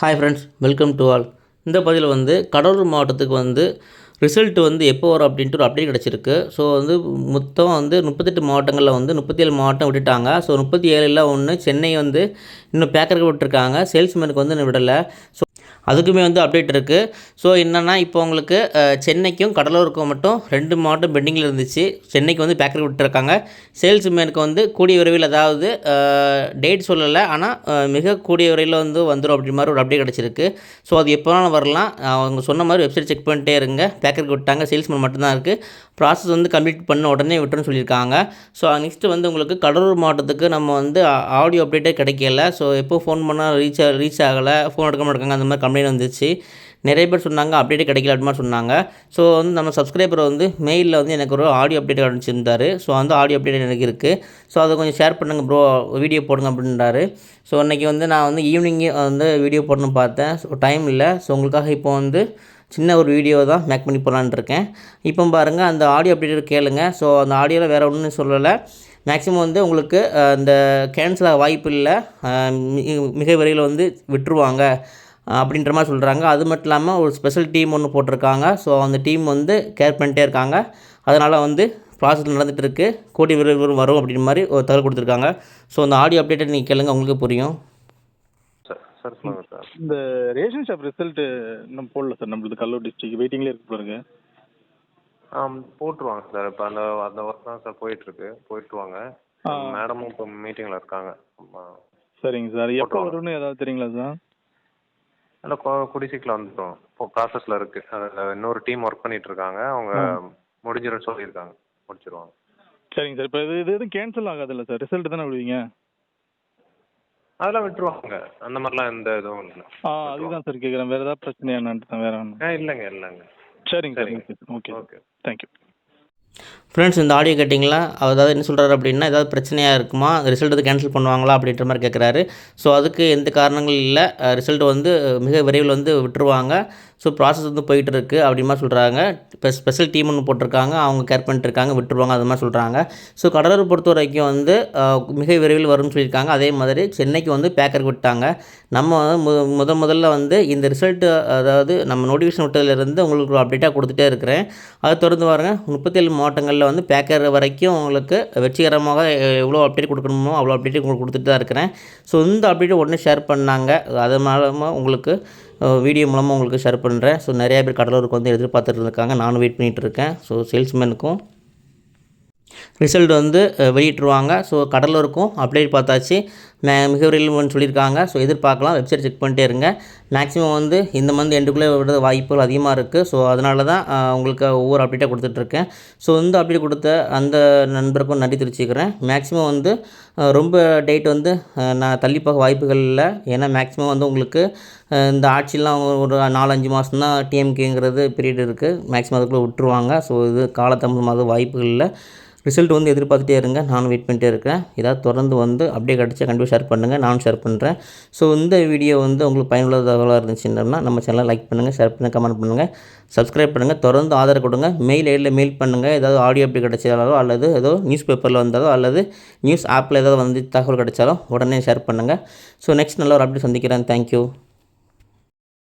Hi friends, welcome to all. இந்த பதிவில் கடலூர் மாவட்டத்துக்கு ரிசல்ட் எப்போ வரும் அப்படின்ட்டு ஒரு அப்டேட் கிடச்சிருக்கு. ஸோ மொத்தம் 38 மாவட்டங்களில் 37 மாவட்டம் விட்டுட்டாங்க. ஸோ 37ல் ஒன்று சென்னை இன்னும் பேக்கருக்கு விட்டுருக்காங்க. சேல்ஸ்மேனுக்கு இன்னும் விடலை. ஸோ அதுக்குமே அப்டேட் இருக்குது. ஸோ என்னென்னா இப்போ உங்களுக்கு சென்னைக்கும் கடலூருக்கும் மட்டும் 2 மாவட்டம் பெண்டிங்கில் இருந்துச்சு. சென்னைக்கு பேக்கருக்கு விட்டுருக்காங்க. சேல்ஸ்மேனுக்கு கூடிய விரைவில், அதாவது டேட் சொல்லலை, ஆனால் மிக கூடிய விரைவில் வந்துடும் அப்படி மாதிரி ஒரு அப்டேட் கிடச்சிருக்கு. ஸோ அது எப்போனாலும் வரலாம். அவங்க சொன்ன மாதிரி வெப்சைட் செக் பண்ணிட்டே இருங்க. பேக்கருக்கு விட்டாங்க, சேல்ஸ்மேன் மட்டும்தான் இருக்குது. ப்ராசஸ் கம்ப்ளீட் பண்ண உடனே விட்டுருன்னு சொல்லியிருக்காங்க. ஸோ நெக்ஸ்ட்டு உங்களுக்கு கடலூர் மாவட்டத்துக்கு நம்ம ஆடியோ அப்டேட்டே கிடைக்கல. ஸோ எப்போ ஃபோன் பண்ணால் ரீச் ஆகலை, ஃபோன் எடுக்க மாட்டாங்க, அந்த மாதிரி கம்ப்ளைண்ட் வந்துச்சு. நிறைய பேர் சொன்னாங்க அப்டேட்டே கிடைக்கல அப்படி மாதிரி சொன்னாங்க. ஸோ நம்ம சப்ஸ்கிரைபர் மெயிலில் எனக்கு ஒரு ஆடியோ அப்டேட் அனுப்பிச்சிருந்தார். ஸோ ஆடியோ அப்டேட் எனக்கு இருக்குது. ஸோ அதை கொஞ்சம் ஷேர் பண்ணுங்கள் ப்ரோ, வீடியோ போடுங்க அப்படின்றாரு. ஸோ அன்றைக்கி நான் ஈவினிங்கே வீடியோ போடணும்னு பார்த்தேன். ஸோ டைம் இல்லை. ஸோ உங்களுக்காக இப்போ சின்ன ஒரு வீடியோ தான் மேக் பண்ணி போடலான்னு இருக்கேன். இப்போ பாருங்கள், அந்த ஆடியோ அப்டேட் கேளுங்க. ஸோ அந்த ஆடியோவில் வேறு ஒன்றும் சொல்லலை. மேக்ஸிமம் உங்களுக்கு இந்த கேன்சல் ஆக வாய்ப்பு இல்லை, மிக விரைவில் விட்டுருவாங்க அப்படின்ற மாதிரி சொல்கிறாங்க. அது மட்டும் இல்லாமல் ஒரு ஸ்பெஷல் டீம் ஒன்று போட்டிருக்காங்க. ஸோ அந்த டீம் கேர் பண்ணிட்டே இருக்காங்க. அதனால் ப்ராசஸ் நடந்துகிட்டு இருக்குது, கூடிய விரைவில் வரும் அப்படின்ற மாதிரி ஒரு தகவல் கொடுத்துருக்காங்க. ஸோ அந்த ஆடியோ அப்டேட்டை நீங்கள் கேளுங்க, உங்களுக்கு புரியும். சார் சொல்லுங்கள் சார். இந்த ரேஷன் ஷாப் ரிசல்ட்டு நம்ம போடல சார். நம்மளது கடலூர் டிஸ்ட்ரிக்ட் வெயிட்டிங்லேயே இருக்கு பாருங்க. போட்டுருவாங்க சார். இப்போ அந்த ஒர்க் தான் சார் போயிட்டுருவாங்க. மேடமும் இப்போ மீட்டிங்கில் இருக்காங்க. சரிங்க சார். எப்போ வரும்னு ஏதாவது தெரியுங்களா சார்? இல்லை, கூடிய சீக்கிரம் வந்துடும். இப்போ ப்ராசஸில் இருக்குது. அதில் இன்னொரு டீம் ஒர்க் பண்ணிகிட்டு இருக்காங்க. அவங்க முடிஞ்சிடும் சொல்லியிருக்காங்க, முடிச்சிருவாங்க. சரிங்க சார். இப்போ இது எதுவும் கேன்சல் ஆகாதில்ல சார்? ரிசல்ட் தானே விடுவீங்க? அதெல்லாம் விட்டுருவாங்க. அந்த மாதிரிலாம் எந்த இதுவும் இல்லை. அதுதான் சார் கேட்குறேன். வேறு ஏதாவது பிரச்சனையா என்னன்ட்டு வேறு ஒன்றும் இல்லைங்க. சரிங்க சார். ஓகே. தேங்க்யூ. ஃப்ரெண்ட்ஸ், இந்த ஆடியோ கேட்டிங்களா? அதாவது என்ன சொல்கிறாரு அப்படின்னா, ஏதாவது பிரச்சனையாக இருக்குமா, ரிசல்ட் கேன்சல் பண்ணுவாங்களா அப்படின்ற மாதிரி கேட்குறாரு. ஸோ அதுக்கு எந்த காரணங்கள் இல்லை, ரிசல்ட் மிக விரைவில் விட்டுருவாங்க. ஸோ ப்ராசஸ் போயிட்டு இருக்குது அப்படி மாதிரி சொல்கிறாங்க. இப்போ ஸ்பெஷல் டீம் ஒன்று போட்டிருக்காங்க, அவங்க கேர் பண்ணிட்டுருக்காங்க, விட்டுருவாங்க அது மாதிரி சொல்கிறாங்க. ஸோ கடலூர் பொறுத்த வரைக்கும் மிக விரைவில் வரும்னு சொல்லியிருக்காங்க. அதே மாதிரி சென்னைக்கு பேக்கருக்கு விட்டாங்க. நம்ம முதல்ல இந்த ரிசல்ட்டு, அதாவது நம்ம நோட்டிஃபிகேஷன் விட்டதுலேருந்து உங்களுக்கு ஒரு அப்டேட்டாக கொடுத்துட்டே இருக்கிறேன். அதை தொடர்ந்து பாருங்கள், 37 மாவட்டங்களில் பேக்கர் வரைக்கும் உங்களுக்கு வெற்றிகரமாக எவ்வளோ அப்டேட் கொடுக்கணுமோ அவ்வளோ அப்டேட் உங்களுக்கு கொடுத்துட்டு தான் இருக்கிறேன். ஸோ இந்த அப்டேட்டை உடனே ஷேர் பண்ணாங்க. அது மூலமாக உங்களுக்கு வீடியோ மூலமாக உங்களுக்கு ஷேர் பண்ணுறேன். ஸோ நிறையா பேர் கடலூருக்கு எதிர்பார்த்துட்டு இருக்காங்க. நானும் வெயிட் பண்ணிகிட்டு இருக்கேன். ஸோ சேல்ஸ்மேனுக்கும் ரிசல்ட் வெளியிட்டுருவாங்க. ஸோ கடலூருக்கும் அப்டேட் பார்த்தாச்சு, மிக விரைவில் சொல்லியிருக்காங்க. ஸோ எதிர்பார்க்கலாம். வெப்சைட் செக் பண்ணிட்டே இருங்க. மேக்ஸிமம் இந்த மந்த் எண்டுக்குள்ளே விட வாய்ப்புகள் அதிகமாக இருக்குது. ஸோ அதனால தான் உங்களுக்கு ஒவ்வொரு அப்டேட்டாக கொடுத்துட்ருக்கேன். ஸோ இந்த அப்டேட் கொடுத்த அந்த நண்பருக்கும் நன்றி தெரிவிச்சுக்கிறேன். மேக்ஸிமம் ரொம்ப டேட் நான் தள்ளிப்போக வாய்ப்புகள் இல்லை. ஏன்னா மேக்ஸிமம் உங்களுக்கு இந்த ஆட்சியெலாம் ஒரு 4-5 மாதம் தான் டிஎம்கேங்கிறது பீரியட் இருக்குது. மேக்ஸிமம் அதுக்குள்ளே விட்டுருவாங்க. ஸோ இது காலதாமதமாக வாய்ப்புகள் இல்லை. ரிசல்ட் எதிர்பார்த்துட்டே இருங்க. நானும் வெயிட் பண்ணிட்டே இருக்கேன். ஏதாவது தொடர்ந்து அப்டேட் கிடச்சா கண்டிப்பாக ஷேர் பண்ணுங்கள், நானும் ஷேர் பண்ணுறேன். ஸோ இந்த வீடியோ உங்களுக்கு பயனுள்ள தகவலாக இருந்துச்சுன்னா நம்ம சேனலை லைக் பண்ணுங்கள், ஷேர் பண்ணுங்கள், கமெண்ட் பண்ணுங்கள், சப்ஸ்கிரைப் பண்ணுங்கள். தொடர்ந்து ஆதரவு கொடுங்க. மெயில் மெயில் பண்ணுங்கள். ஏதாவது ஆடியோ அப்டேட் கிடைச்சாலோ, அல்லது ஏதோ நியூஸ் பேப்பரில் வந்தாலோ, அல்லது நியூஸ் ஆப்பில் ஏதாவது தகவல் கிடைச்சாலும் உடனே ஷேர் பண்ணுங்கள். ஸோ நெக்ஸ்ட் நல்ல ஒரு அப்டேட் சந்திக்கிறேன். தேங்க்யூ.